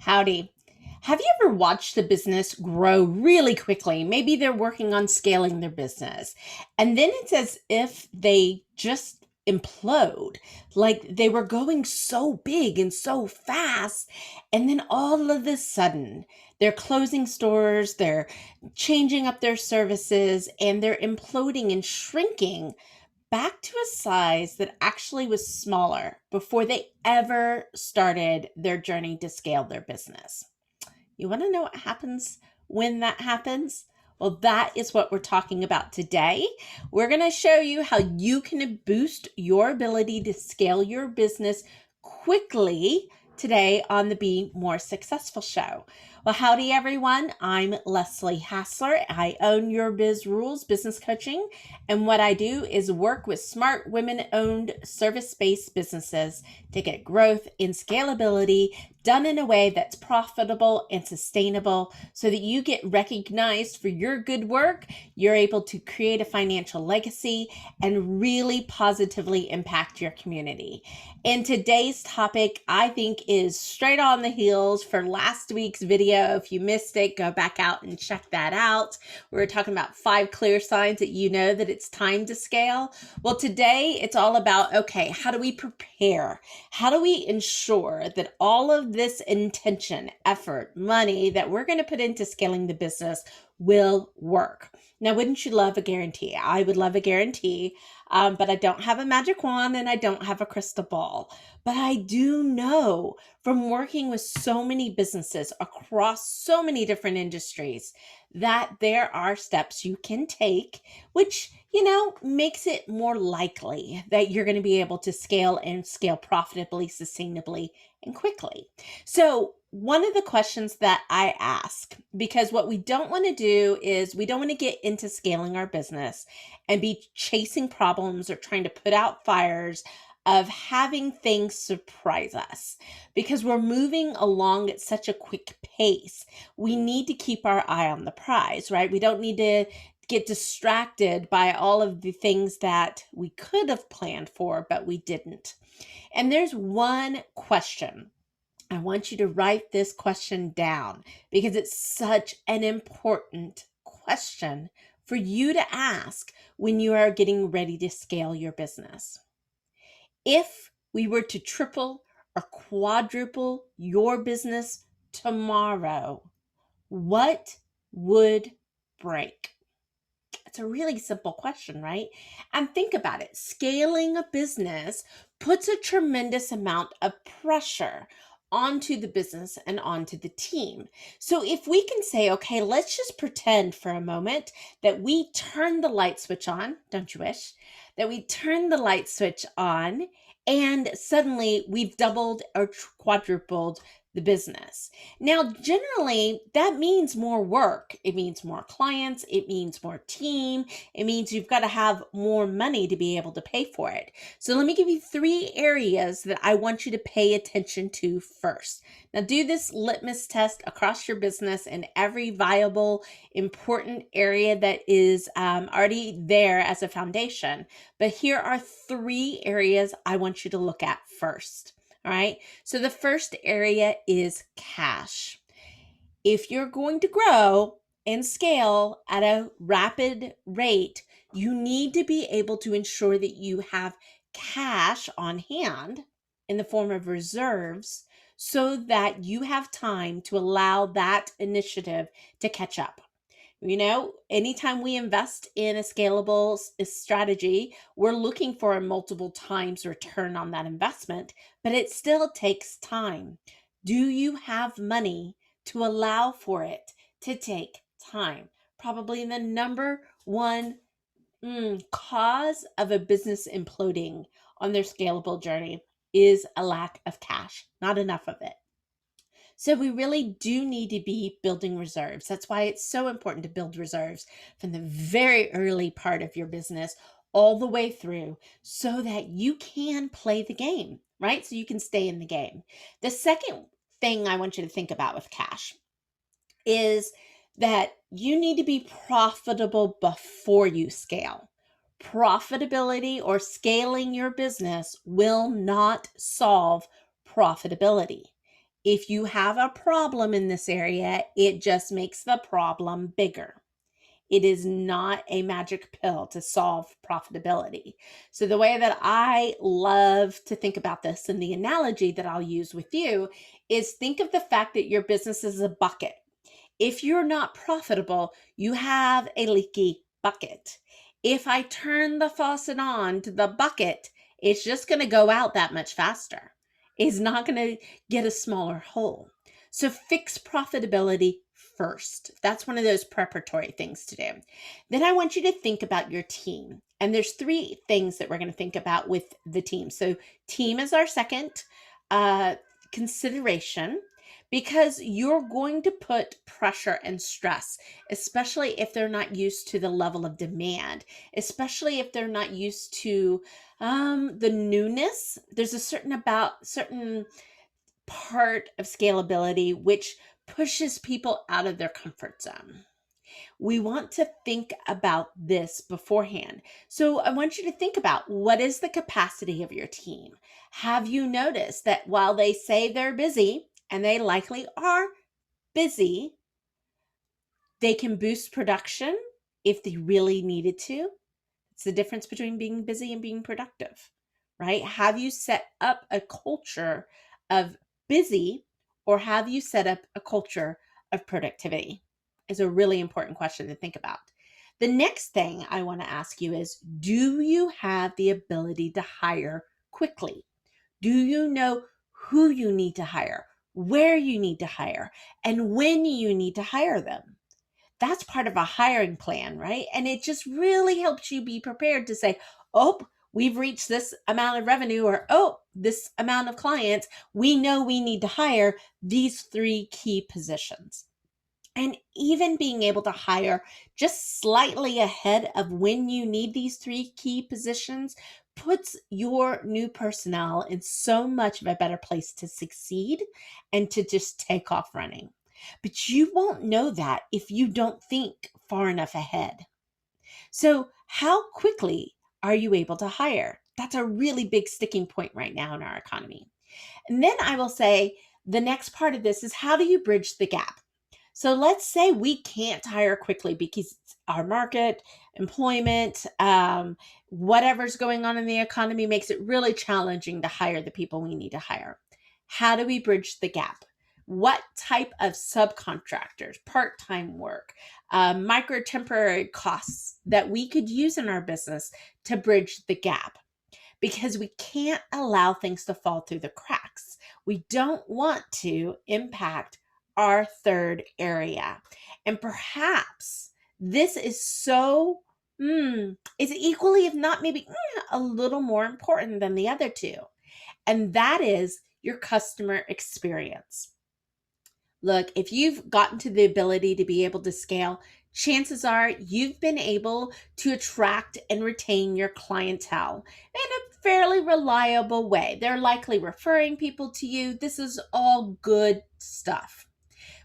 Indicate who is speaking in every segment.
Speaker 1: Howdy. Have you ever watched a business grow really quickly? Maybe they're working on scaling their business, and then it's as if they just implode. Like they were going so big and so fast, and then all of a sudden, they're closing stores, they're changing up their services, and they're imploding and shrinking back to a size that actually was smaller before they ever started their journey to scale their business. You want to know what happens when that happens? Well, that is what we're talking about today. We're going to show you how you can boost your ability to scale your business quickly today on the Be More Successful show. Well, howdy, everyone. I'm Leslie Hassler. I own Your Biz Rules Business Coaching. And what I do is work with smart women owned service based businesses to get growth and scalability done in a way that's profitable and sustainable so that you get recognized for your good work. You're able to create a financial legacy and really positively impact your community. And today's topic, I think, is straight on the heels for last week's video. If you missed it, go back out and check that out. We were talking about 5 clear signs that you know that it's time to scale. Well, today it's all about, okay, how do we prepare? How do we ensure that all of this intention, effort, money that we're going to put into scaling the business will work? Now, wouldn't you love a guarantee? I would love a guarantee, but I don't have a magic wand and I don't have a crystal ball. But I do know from working with so many businesses across so many different industries that there are steps you can take, which, makes it more likely that you're going to be able to scale and scale profitably, sustainably, and quickly. So one of the questions that I ask, because what we don't want to do is we don't want to get into scaling our business and be chasing problems or trying to put out fires of having things surprise us because we're moving along at such a quick pace. We need to keep our eye on the prize, right? We don't need to get distracted by all of the things that we could have planned for, but we didn't. And there's one question. I want you to write this question down because it's such an important question for you to ask when you are getting ready to scale your business. If we were to triple or quadruple your business tomorrow, what would break? It's a really simple question, right? And think about it. Scaling a business puts a tremendous amount of pressure onto the business and onto the team. So if we can say, okay, let's just pretend for a moment that we turn the light switch on, don't you wish? That we turn the light switch on and suddenly we've doubled or quadrupled the business. Now, generally, that means more work. It means more clients. It means more team. It means you've got to have more money to be able to pay for it. So let me give you 3 areas that I want you to pay attention to first. Now, do this litmus test across your business in every viable, important area that is already there as a foundation. But here are 3 areas I want you to look at first. All right. So the first area is cash. If you're going to grow and scale at a rapid rate, you need to be able to ensure that you have cash on hand in the form of reserves so that you have time to allow that initiative to catch up. Anytime we invest in a scalable strategy, we're looking for a multiple times return on that investment, but it still takes time. Do you have money to allow for it to take time? Probably the number one cause of a business imploding on their scalable journey is a lack of cash, not enough of it. So we really do need to be building reserves. That's why it's so important to build reserves from the very early part of your business all the way through so that you can play the game, right? So you can stay in the game. The second thing I want you to think about with cash is that you need to be profitable before you scale. Profitability or scaling your business will not solve profitability. If you have a problem in this area, it just makes the problem bigger. It is not a magic pill to solve profitability. So, the way that I love to think about this, and the analogy that I'll use with you, is think of the fact that your business is a bucket. If you're not profitable, you have a leaky bucket. If I turn the faucet on to the bucket, it's just going to go out that much faster. It's not going to get a smaller hole. So fix profitability first. That's one of those preparatory things to do. Then I want you to think about your team. And there's three things that we're going to think about with the team. So team is our second uh, consideration, because you're going to put pressure and stress, especially if they're not used to the level of demand, especially if they're not used to the newness. There's a certain part of scalability which pushes people out of their comfort zone. We want to think about this beforehand. So I want you to think about, what is the capacity of your team? Have you noticed that while they say they're busy, and they likely are busy, they can boost production if they really needed to? It's the difference between being busy and being productive, right? Have you set up a culture of busy, or have you set up a culture of productivity? Is a really important question to think about. The next thing I want to ask you is, do you have the ability to hire quickly? Do you know who you need to hire, where you need to hire, and when you need to hire them? That's part of a hiring plan, right? And it just really helps you be prepared to say, oh, we've reached this amount of revenue, or oh, this amount of clients. We know we need to hire these three key positions. And even being able to hire just slightly ahead of when you need these three key positions puts your new personnel in so much of a better place to succeed and to just take off running. But you won't know that if you don't think far enough ahead. So, how quickly are you able to hire? That's a really big sticking point right now in our economy. And then I will say, the next part of this is, how do you bridge the gap? So let's say we can't hire quickly because our market, employment, whatever's going on in the economy makes it really challenging to hire the people we need to hire. How do we bridge the gap? What type of subcontractors, part-time work, micro temporary costs that we could use in our business to bridge the gap? Because we can't allow things to fall through the cracks. We don't want to impact our third area. And perhaps this is is equally, if not maybe a little more important than the other two. And that is your customer experience. Look, if you've gotten to the ability to be able to scale, chances are you've been able to attract and retain your clientele in a fairly reliable way. They're likely referring people to you. This is all good stuff.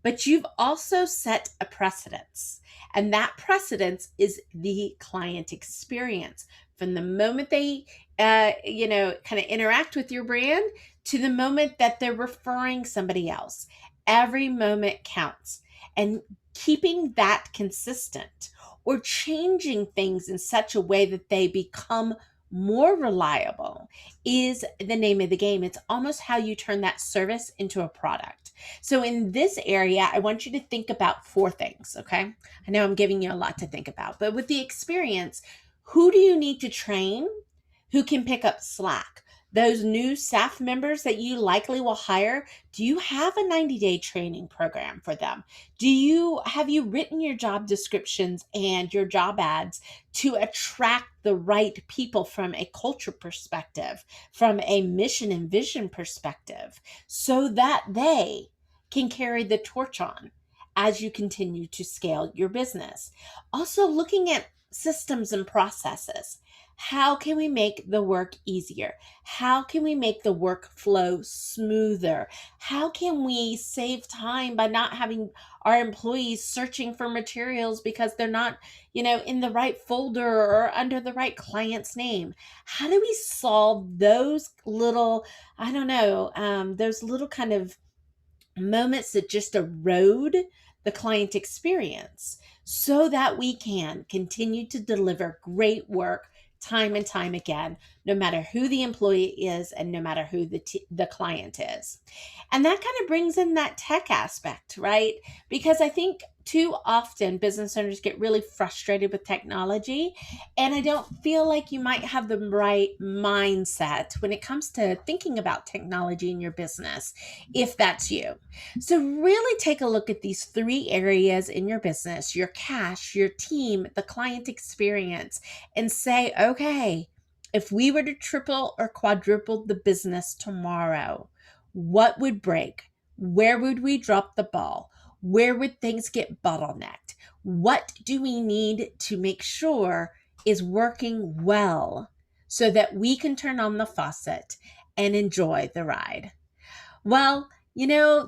Speaker 1: But you've also set a precedence, and that precedence is the client experience. From the moment they, kind of interact with your brand to the moment that they're referring somebody else, every moment counts. And keeping that consistent, or changing things in such a way that they become more reliable, is the name of the game. It's almost how you turn that service into a product. So in this area, I want you to think about four things, okay? I know I'm giving you a lot to think about, but with the experience, who do you need to train? Who can pick up slack? Those new staff members that you likely will hire, do you have a 90-day training program for them? Have you written your job descriptions and your job ads to attract the right people from a culture perspective, from a mission and vision perspective, so that they can carry the torch on as you continue to scale your business? Also, looking at systems and processes. How can we make the work easier? How can we make the workflow smoother? How can we save time by not having our employees searching for materials because they're not, in the right folder or under the right client's name? How do we solve those little, I don't know, those little kind of moments that just erode the client experience so that we can continue to deliver great work time and time again, no matter who the employee is and no matter who the client is. And that kind of brings in that tech aspect, right? Because I think too often business owners get really frustrated with technology, and I don't feel like you might have the right mindset when it comes to thinking about technology in your business, if that's you. So, really take a look at these three areas in your business: your cash, your team, the client experience, and say, okay, if we were to triple or quadruple the business tomorrow, what would break? Where would we drop the ball? Where would things get bottlenecked? What do we need to make sure is working well so that we can turn on the faucet and enjoy the ride? Well,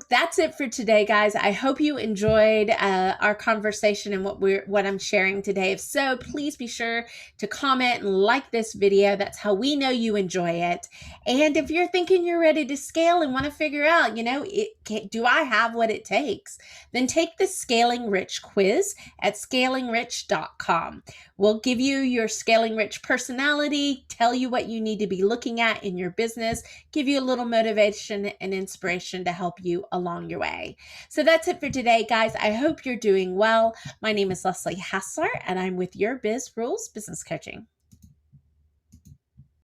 Speaker 1: that's it for today, guys. I hope you enjoyed our conversation and what I'm sharing today. If so, please be sure to comment and like this video. That's how we know you enjoy it. And if you're thinking you're ready to scale and want to figure out, do I have what it takes? Then take the Scaling Rich quiz at scalingrich.com. We'll give you your Scaling Rich personality, tell you what you need to be looking at in your business, give you a little motivation and inspiration to help you along your way. So that's it for today, guys. I hope you're doing well. My name is Leslie Hassler, and I'm with Your Biz Rules Business Coaching.